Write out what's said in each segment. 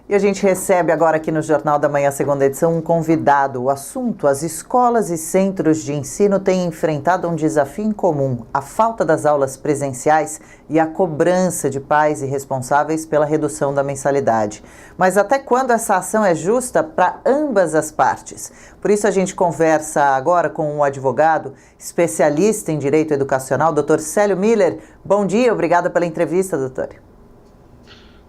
E a gente recebe agora aqui no Jornal da Manhã, segunda edição, um convidado. O assunto: as escolas e centros de ensino têm enfrentado um desafio em comum: a falta das aulas presenciais e a cobrança de pais e responsáveis pela redução da mensalidade. Mas até quando essa ação é justa para ambas as partes? Por isso a gente conversa agora com um advogado, especialista em direito educacional, Dr. Célio Miller. Bom dia, obrigada pela entrevista, doutor.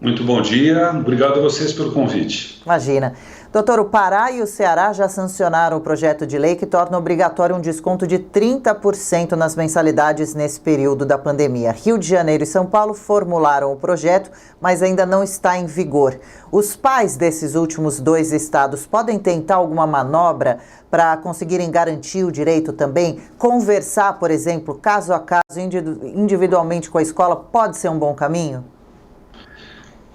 Muito bom dia, obrigado a vocês pelo convite. Imagina. Doutor, o Pará e o Ceará já sancionaram o projeto de lei que torna obrigatório um desconto de 30% nas mensalidades nesse período da pandemia. Rio de Janeiro e São Paulo formularam o projeto, mas ainda não está em vigor. Os pais desses últimos dois estados podem tentar alguma manobra para conseguirem garantir o direito também? Conversar, por exemplo, caso a caso, individualmente com a escola, pode ser um bom caminho?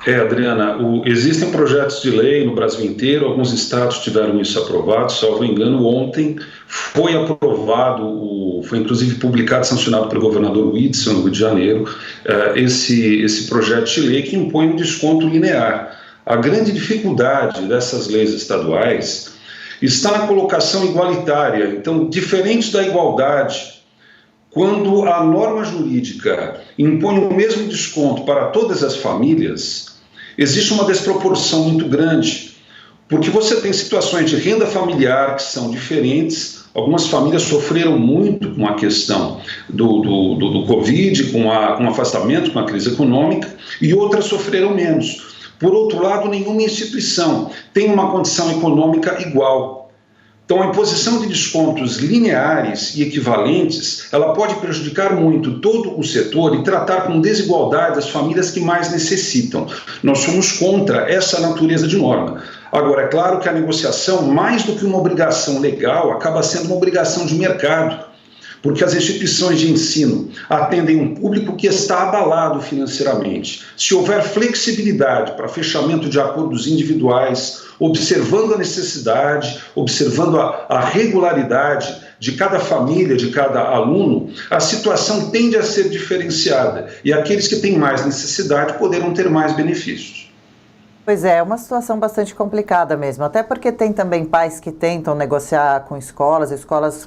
Adriana, existem projetos de lei no Brasil inteiro, alguns estados tiveram isso aprovado, salvo engano, ontem foi aprovado, foi inclusive publicado, sancionado pelo governador Whitson, no Rio de Janeiro, esse projeto de lei que impõe um desconto linear. A grande dificuldade dessas leis estaduais está na colocação igualitária, então, diferente da igualdade, quando a norma jurídica impõe o mesmo desconto para todas as famílias, existe uma desproporção muito grande, porque você tem situações de renda familiar que são diferentes. Algumas famílias sofreram muito com a questão do Covid, com o afastamento, com a crise econômica, e outras sofreram menos. Por outro lado, nenhuma instituição tem uma condição econômica igual. Então, a imposição de descontos lineares e equivalentes, ela pode prejudicar muito todo o setor e tratar com desigualdade as famílias que mais necessitam. Nós somos contra essa natureza de norma. Agora, é claro que a negociação, mais do que uma obrigação legal, acaba sendo uma obrigação de mercado, porque as instituições de ensino atendem um público que está abalado financeiramente. Se houver flexibilidade para fechamento de acordos individuais, observando a necessidade, observando a regularidade de cada família, de cada aluno, a situação tende a ser diferenciada e aqueles que têm mais necessidade poderão ter mais benefícios. Pois é uma situação bastante complicada mesmo, até porque tem também pais que tentam negociar com escolas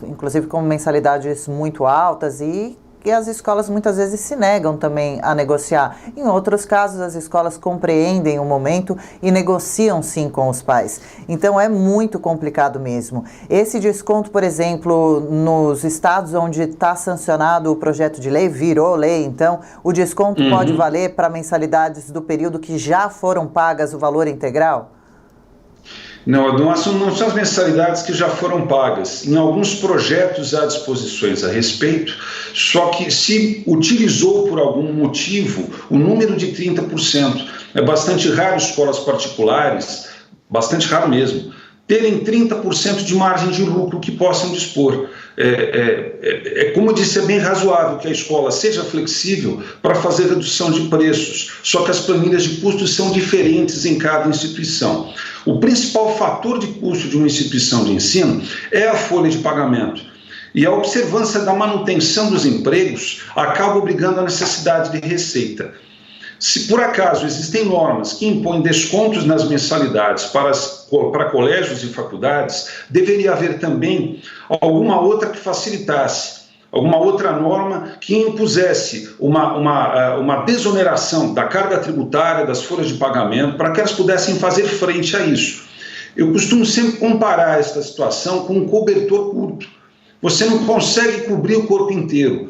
inclusive com mensalidades muito altas e as escolas muitas vezes se negam também a negociar. Em outros casos, as escolas compreendem o momento e negociam sim com os pais. Então é muito complicado mesmo. Esse desconto, por exemplo, nos estados onde está sancionado o projeto de lei, virou lei, então o desconto pode valer para mensalidades do período que já foram pagas o valor integral? Não são as mensalidades que já foram pagas. Em alguns projetos há disposições a respeito, só que se utilizou por algum motivo o número de 30%. É bastante raro escolas particulares, bastante raro mesmo, terem 30% de margem de lucro que possam dispor. Como eu disse, é bem razoável que a escola seja flexível para fazer redução de preços, só que as planilhas de custos são diferentes em cada instituição. O principal fator de custo de uma instituição de ensino é a folha de pagamento. E a observância da manutenção dos empregos acaba obrigando a necessidade de receita. Se por acaso existem normas que impõem descontos nas mensalidades para colégios e faculdades, deveria haver também alguma outra que facilitasse, alguma outra norma que impusesse uma desoneração da carga tributária, das folhas de pagamento, para que elas pudessem fazer frente a isso. Eu costumo sempre comparar esta situação com um cobertor curto. Você não consegue cobrir o corpo inteiro.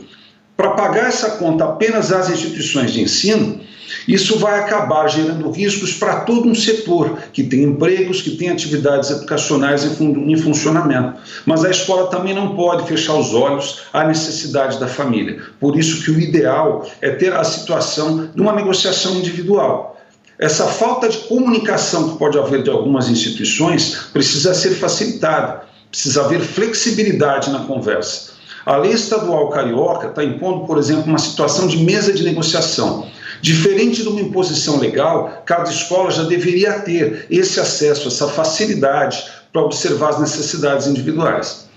Para pagar essa conta apenas às instituições de ensino, isso vai acabar gerando riscos para todo um setor que tem empregos, que tem atividades educacionais em funcionamento. Mas a escola também não pode fechar os olhos à necessidade da família. Por isso que o ideal é ter a situação de uma negociação individual. Essa falta de comunicação que pode haver de algumas instituições precisa ser facilitada, precisa haver flexibilidade na conversa. A lei estadual carioca está impondo, por exemplo, uma situação de mesa de negociação. Diferente de uma imposição legal, cada escola já deveria ter esse acesso, essa facilidade para observar as necessidades individuais.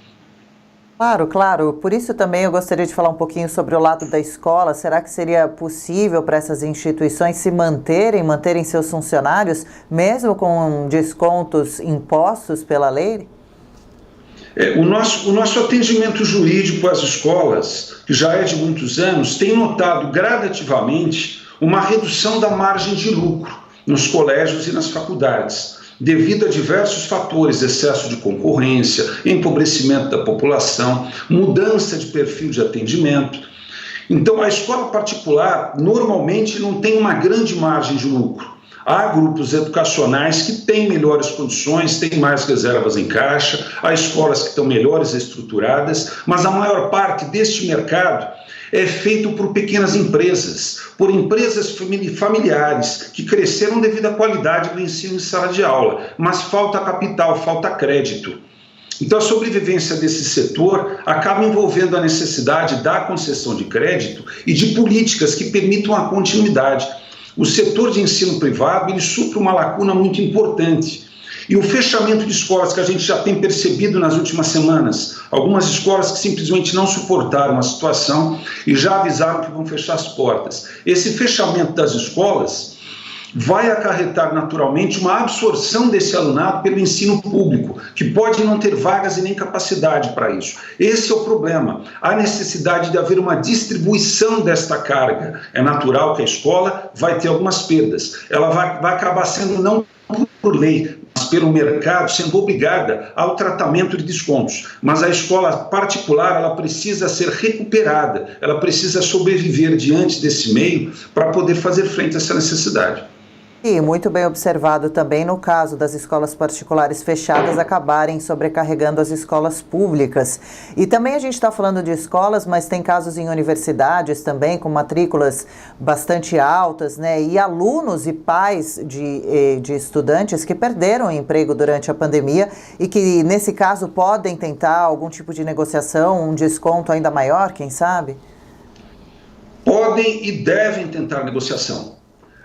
Claro, claro. Por isso também eu gostaria de falar um pouquinho sobre o lado da escola. Será que seria possível para essas instituições se manterem seus funcionários, mesmo com descontos impostos pela lei? O nosso atendimento jurídico às escolas, que já é de muitos anos, tem notado gradativamente uma redução da margem de lucro nos colégios e nas faculdades, devido a diversos fatores: excesso de concorrência, empobrecimento da população, mudança de perfil de atendimento. Então, a escola particular normalmente não tem uma grande margem de lucro. Há grupos educacionais que têm melhores condições, têm mais reservas em caixa, há escolas que estão melhores estruturadas, mas a maior parte deste mercado é feito por pequenas empresas, por empresas familiares que cresceram devido à qualidade do ensino em sala de aula, mas falta capital, falta crédito. Então, a sobrevivência desse setor acaba envolvendo a necessidade da concessão de crédito e de políticas que permitam a continuidade. O setor de ensino privado, ele supre uma lacuna muito importante. E o fechamento de escolas que a gente já tem percebido nas últimas semanas, algumas escolas que simplesmente não suportaram a situação e já avisaram que vão fechar as portas. Esse fechamento das escolas vai acarretar naturalmente uma absorção desse alunado pelo ensino público, que pode não ter vagas e nem capacidade para isso. Esse é o problema. Há necessidade de haver uma distribuição desta carga. É natural que a escola vai ter algumas perdas. Ela vai acabar sendo não por lei, mas pelo mercado, sendo obrigada ao tratamento de descontos. Mas a escola particular, ela precisa ser recuperada, ela precisa sobreviver diante desse meio para poder fazer frente a essa necessidade. E muito bem observado também no caso das escolas particulares fechadas acabarem sobrecarregando as escolas públicas. E também a gente está falando de escolas, mas tem casos em universidades também, com matrículas bastante altas, né? E alunos e pais de estudantes que perderam o emprego durante a pandemia e que, nesse caso, podem tentar algum tipo de negociação, um desconto ainda maior, quem sabe? Podem e devem tentar negociação.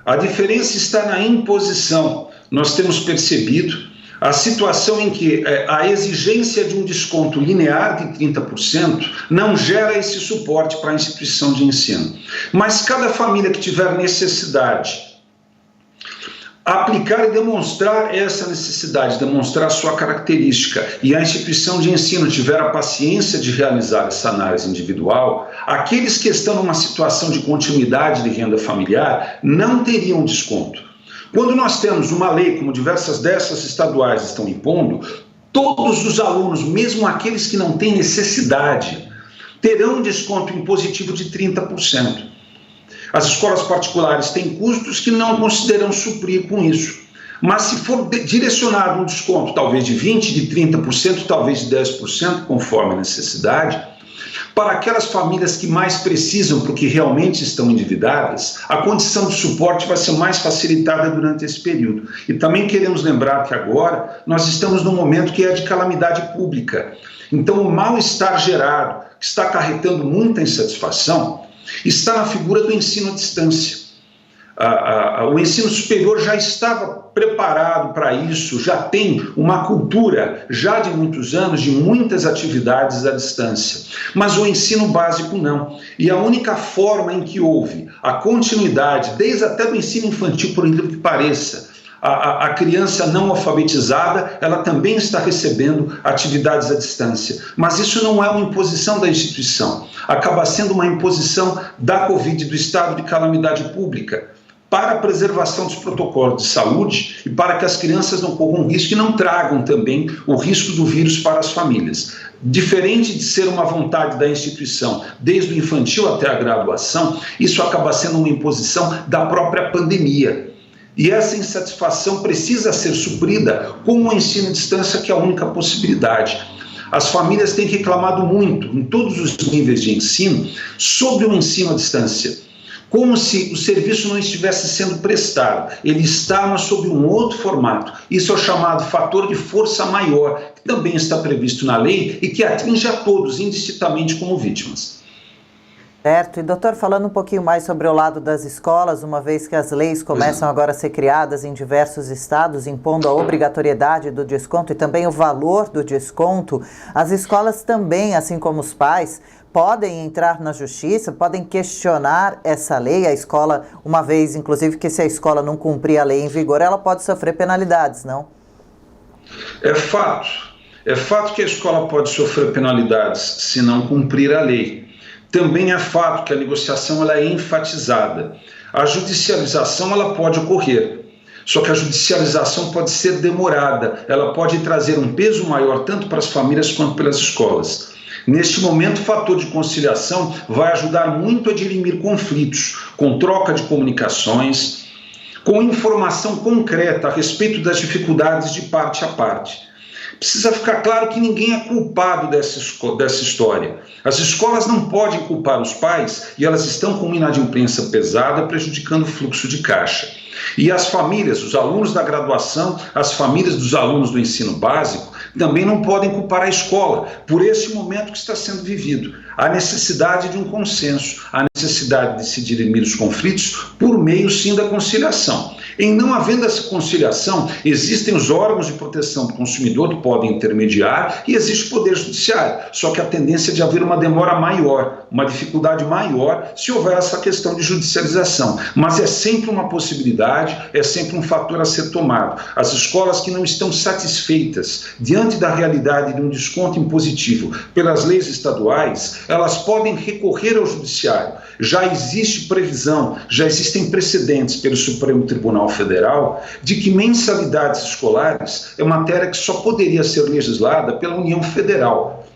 A diferença está na imposição. Nós temos percebido a situação em que a exigência de um desconto linear de 30% não gera esse suporte para a instituição de ensino. Mas cada família que tiver necessidade, aplicar e demonstrar essa necessidade, demonstrar sua característica, e a instituição de ensino tiver a paciência de realizar essa análise individual, aqueles que estão numa situação de continuidade de renda familiar não teriam desconto. Quando nós temos uma lei, como diversas dessas estaduais estão impondo, todos os alunos, mesmo aqueles que não têm necessidade, terão um desconto impositivo de 30%. As escolas particulares têm custos que não consideram suprir com isso. Mas se for direcionado um desconto, talvez de 20%, de 30%, talvez de 10%, conforme a necessidade, para aquelas famílias que mais precisam, porque realmente estão endividadas, a condição de suporte vai ser mais facilitada durante esse período. E também queremos lembrar que agora nós estamos num momento que é de calamidade pública. Então, o mal-estar gerado, que está acarretando muita insatisfação, está na figura do ensino à distância. O ensino superior já estava preparado para isso, já tem uma cultura, já de muitos anos, de muitas atividades à distância. Mas o ensino básico não. E a única forma em que houve a continuidade, desde até do ensino infantil, por incrível que pareça, a criança não alfabetizada, ela também está recebendo atividades à distância. Mas isso não é uma imposição da instituição, acaba sendo uma imposição da Covid, do estado de calamidade pública, para a preservação dos protocolos de saúde e para que as crianças não corram risco e não tragam também o risco do vírus para as famílias. Diferente de ser uma vontade da instituição, desde o infantil até a graduação, isso acaba sendo uma imposição da própria pandemia. E essa insatisfação precisa ser suprida com o ensino à distância, que é a única possibilidade. As famílias têm reclamado muito, em todos os níveis de ensino, sobre o ensino à distância, como se o serviço não estivesse sendo prestado. Ele está, mas sob um outro formato. Isso é o chamado fator de força maior, que também está previsto na lei e que atinge a todos, indistintamente como vítimas. Certo. E doutor, falando um pouquinho mais sobre o lado das escolas, uma vez que as leis começam agora a ser criadas em diversos estados, impondo a obrigatoriedade do desconto e também o valor do desconto, as escolas também, assim como os pais, podem entrar na justiça, podem questionar essa lei. A escola, uma vez, inclusive, que se a escola não cumprir a lei em vigor, ela pode sofrer penalidades, não? É fato. É fato que a escola pode sofrer penalidades se não cumprir a lei. Também é fato que a negociação ela é enfatizada. A judicialização ela pode ocorrer, só que a judicialização pode ser demorada, ela pode trazer um peso maior tanto para as famílias quanto pelas escolas. Neste momento, o fator de conciliação vai ajudar muito a dirimir conflitos, com troca de comunicações, com informação concreta a respeito das dificuldades de parte a parte. Precisa ficar claro que ninguém é culpado dessa história. As escolas não podem culpar os pais e elas estão com uma inadimplência pesada, prejudicando o fluxo de caixa. E as famílias, os alunos da graduação, as famílias dos alunos do ensino básico, também não podem culpar a escola por esse momento que está sendo vivido. Há necessidade de um consenso, há necessidade de se dirimir os conflitos por meio, sim, da conciliação. Em não havendo essa conciliação, existem os órgãos de proteção do consumidor que podem intermediar e existe o Poder Judiciário. Só que a tendência é de haver uma demora maior, uma dificuldade maior se houver essa questão de judicialização. Mas é sempre uma possibilidade, é sempre um fator a ser tomado. As escolas que não estão satisfeitas diante da realidade de um desconto impositivo pelas leis estaduais, elas podem recorrer ao Judiciário. Já existe previsão, já existem precedentes pelo Supremo Tribunal Federal de que mensalidades escolares é matéria que só poderia ser legislada pela União Federal.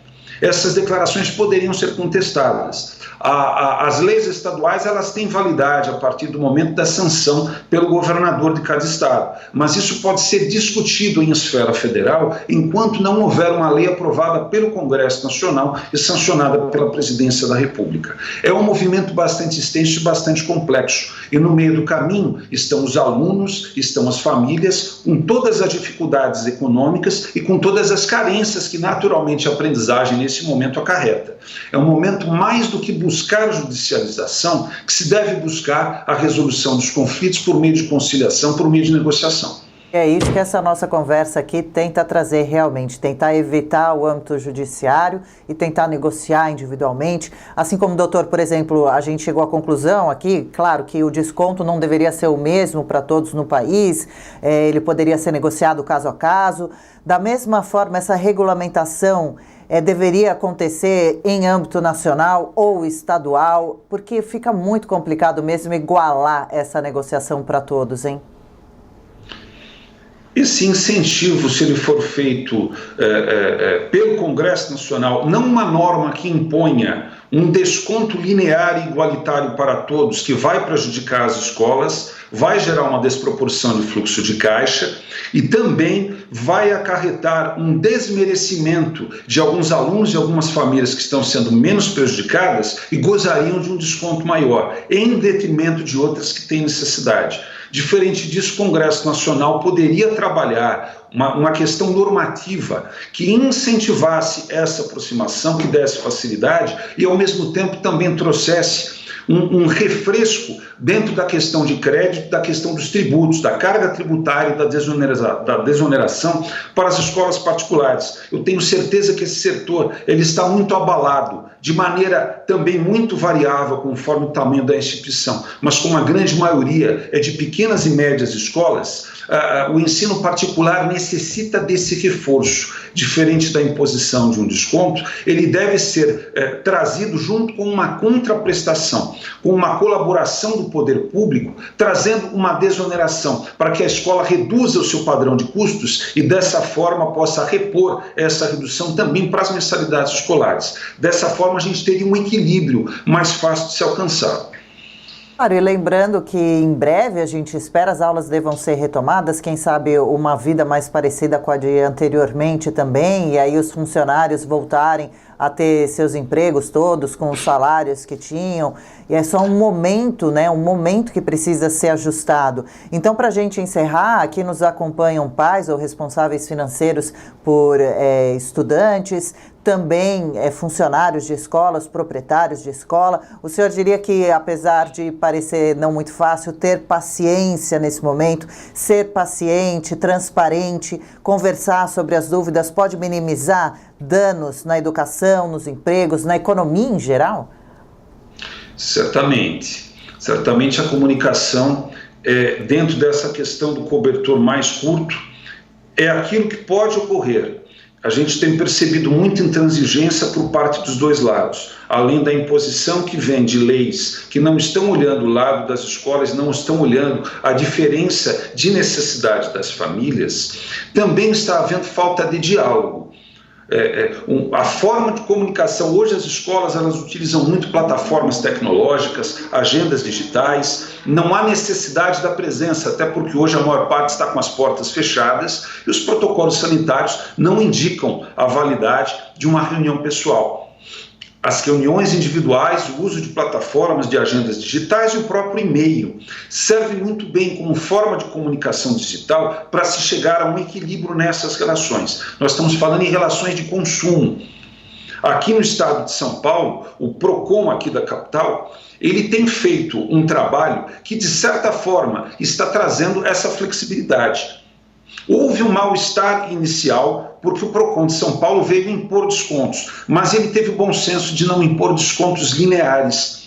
Essas declarações poderiam ser contestadas. As leis estaduais elas têm validade a partir do momento da sanção pelo governador de cada estado, mas isso pode ser discutido em esfera federal enquanto não houver uma lei aprovada pelo Congresso Nacional e sancionada pela Presidência da República. É um movimento bastante extenso e bastante complexo, e no meio do caminho estão os alunos, estão as famílias, com todas as dificuldades econômicas e com todas as carências que naturalmente a aprendizagem nesse momento acarreta. É um momento mais do que buscar judicialização, que se deve buscar a resolução dos conflitos por meio de conciliação, por meio de negociação. É isso que essa nossa conversa aqui tenta trazer realmente, tentar evitar o âmbito judiciário e tentar negociar individualmente. Assim como, doutor, por exemplo, a gente chegou à conclusão aqui, claro que o desconto não deveria ser o mesmo para todos no país, ele poderia ser negociado caso a caso. Da mesma forma, essa regulamentação deveria acontecer em âmbito nacional ou estadual, porque fica muito complicado mesmo igualar essa negociação para todos, hein? Esse incentivo, se ele for feito pelo Congresso Nacional, não uma norma que imponha um desconto linear e igualitário para todos, que vai prejudicar as escolas, vai gerar uma desproporção de fluxo de caixa e também vai acarretar um desmerecimento de alguns alunos e algumas famílias que estão sendo menos prejudicadas e gozariam de um desconto maior, em detrimento de outras que têm necessidade. Diferente disso, o Congresso Nacional poderia trabalhar uma questão normativa que incentivasse essa aproximação, que desse facilidade e, ao mesmo tempo, também trouxesse um refresco dentro da questão de crédito, da questão dos tributos, da carga tributária e da desoneração para as escolas particulares. Eu tenho certeza que esse setor ele está muito abalado, de maneira também muito variável conforme o tamanho da instituição, mas como a grande maioria é de pequenas e médias escolas, o ensino particular necessita desse reforço. Diferente da imposição de um desconto, ele deve ser trazido junto com uma contraprestação, com uma colaboração do poder público, trazendo uma desoneração para que a escola reduza o seu padrão de custos e dessa forma possa repor essa redução também para as mensalidades escolares. Dessa forma a gente teria um equilíbrio mais fácil de se alcançar. Claro, e lembrando que em breve a gente espera as aulas devam ser retomadas, quem sabe uma vida mais parecida com a de anteriormente também, e aí os funcionários voltarem a ter seus empregos todos com os salários que tinham, e é só um momento, né, um momento que precisa ser ajustado. Então, para a gente encerrar, aqui nos acompanham pais ou responsáveis financeiros por estudantes, também funcionários de escolas, proprietários de escola. O senhor diria que, apesar de parecer não muito fácil, ter paciência nesse momento, ser paciente, transparente, conversar sobre as dúvidas, pode minimizar danos na educação, nos empregos, na economia em geral? Certamente. Certamente a comunicação, dentro dessa questão do cobertor mais curto, é aquilo que pode ocorrer. A gente tem percebido muita intransigência por parte dos dois lados, além da imposição que vem de leis que não estão olhando o lado das escolas, não estão olhando a diferença de necessidade das famílias, também está havendo falta de diálogo. A forma de comunicação, hoje as escolas elas utilizam muito plataformas tecnológicas, agendas digitais, não há necessidade da presença, até porque hoje a maior parte está com as portas fechadas e os protocolos sanitários não indicam a validade de uma reunião pessoal. As reuniões individuais, o uso de plataformas de agendas digitais e o próprio e-mail servem muito bem como forma de comunicação digital para se chegar a um equilíbrio nessas relações. Nós estamos falando em relações de consumo. Aqui no estado de São Paulo, o PROCON aqui da capital, ele tem feito um trabalho que, de certa forma, está trazendo essa flexibilidade. Houve um mal-estar inicial, porque o PROCON de São Paulo veio impor descontos, mas ele teve o bom senso de não impor descontos lineares.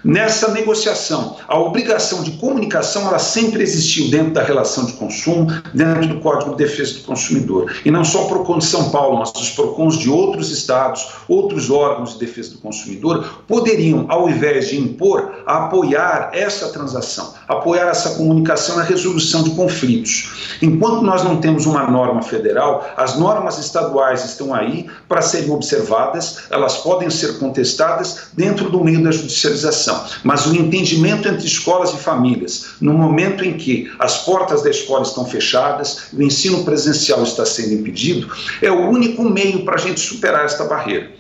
Nessa negociação, a obrigação de comunicação ela sempre existiu dentro da relação de consumo, dentro do Código de Defesa do Consumidor. E não só o PROCON de São Paulo, mas os PROCONs de outros estados, outros órgãos de defesa do consumidor, poderiam, ao invés de impor, apoiar essa transação, apoiar essa comunicação na resolução de conflitos. Enquanto nós não temos uma norma federal, as normas estaduais estão aí para serem observadas, elas podem ser contestadas dentro do meio da judicialização. Mas o entendimento entre escolas e famílias, no momento em que as portas da escola estão fechadas, o ensino presencial está sendo impedido, é o único meio para a gente superar esta barreira.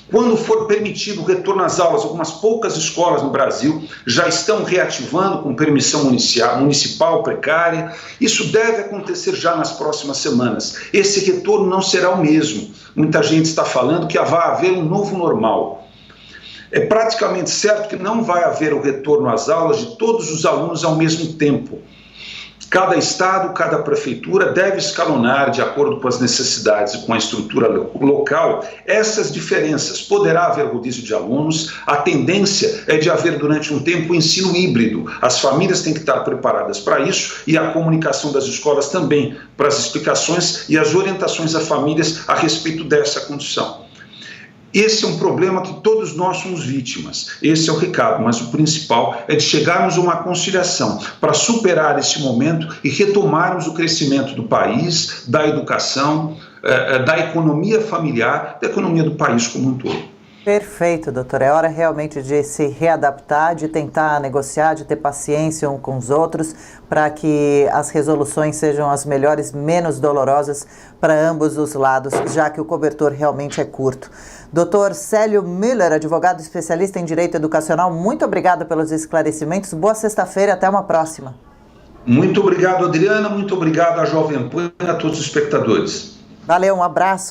Quando for permitido o retorno às aulas, algumas poucas escolas no Brasil já estão reativando com permissão municipal precária. Isso deve acontecer já nas próximas semanas. Esse retorno não será o mesmo. Muita gente está falando que vai haver um novo normal. É praticamente certo que não vai haver o retorno às aulas de todos os alunos ao mesmo tempo. Cada estado, cada prefeitura deve escalonar, de acordo com as necessidades e com a estrutura local, essas diferenças. Poderá haver rodízio de alunos, a tendência é de haver durante um tempo o ensino híbrido. As famílias têm que estar preparadas para isso e a comunicação das escolas também, para as explicações e as orientações às famílias a respeito dessa condição. Esse é um problema que todos nós somos vítimas, esse é o recado, mas o principal é de chegarmos a uma conciliação para superar esse momento e retomarmos o crescimento do país, da educação, da economia familiar, da economia do país como um todo. Perfeito, doutor. É hora realmente de se readaptar, de tentar negociar, de ter paciência uns com os outros, para que as resoluções sejam as melhores, menos dolorosas para ambos os lados, já que o cobertor realmente é curto. Doutor Célio Müller, advogado especialista em Direito Educacional, muito obrigado pelos esclarecimentos. Boa sexta-feira e até uma próxima. Muito obrigado, Adriana. Muito obrigado à Jovem Pan e a todos os espectadores. Valeu, um abraço.